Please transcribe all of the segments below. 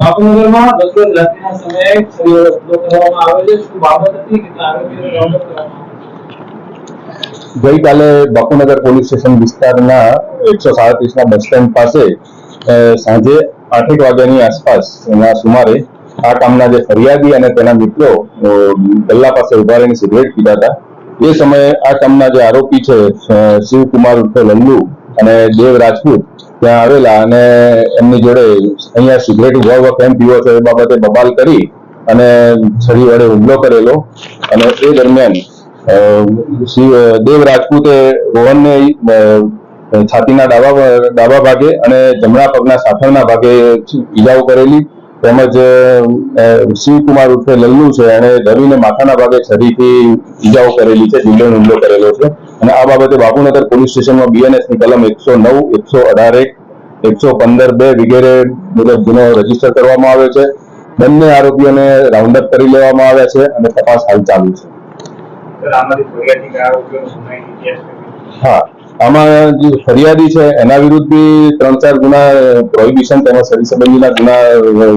બાપુનગરમાં દસરોજ રાત્રિના સમયે હુમલો કરવામાં આવે છે. શું બાબત હતી કે આરોપીઓને રાઉન્ડ અપ કરવામાં ગઈકાલે બાપુનગર પોલીસ સ્ટેશન વિસ્તારના 137ના બસ સ્ટેન્ડ પાસે સાંજે 8 વાગ્યાની આસપાસના સુમારે આ કામના જે ફરિયાદી અને તેના મિત્રો ગલ્લા પાસે ઉભા રહીને સિગરેટ પીતા હતા. એ સમયે આ કામના જે આરોપી છે શિવકુમાર ઉર્ફે લલ્લુ અને દેવ રાજપૂત ત્યાં આવેલા અને એમની જોડે અહીંયા સિગરેટ ઉભા કેમ પીવો છો એ બાબતે બબાલ કરી અને છરી વડે હુમલો કરેલો. અને એ દરમિયાન દેવ રાજપૂતે રોહનને છાતીના ડાબા ભાગે અને જમણા પગના સાથળના ભાગે ઈજાઓ કરેલી. તેમજ શિવકુમાર ઉર્ફે લલ્લુ છે એને ધરીને માથાના ભાગે છરીથી ઈજાઓ કરેલી છે, જીવલેણ હુમલો કરેલો છે. અને આ બાબતે બાપુનગર પોલીસ સ્ટેશનમાં બીએનએસની કલમ 109, 118, 115(2) વગેરે મુજબ ગુનો રજીસ્ટર કરવામાં આવ્યો છે. બંને આરોપીઓને રાઉન્ડ અપ કરી લેવામાં આવ્યા છે અને તપાસ હાલ ચાલુ છે. હા, આમાં જે ફરિયાદી છે એના વિરુદ્ધ બી 3-4 ગુના પ્રોહિબિશન તેમજ સરી સંબંધીના ગુના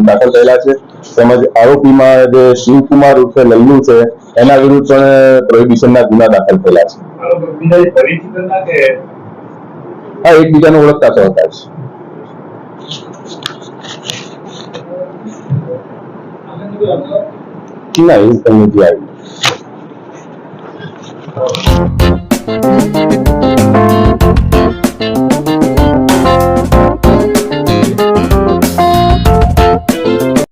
દાખલ થયેલા છે. તેમજ આરોપીમાં જે શિવકુમાર ઉર્ફે લલ્લુ છે એના વિરુદ્ધ પણ પ્રોહિબિશનના ગુના દાખલ થયેલા છે. હા, એકબીજાને ઓળખતા તો હતા જ. ના, એવું કંઈ નથી આવ્યું.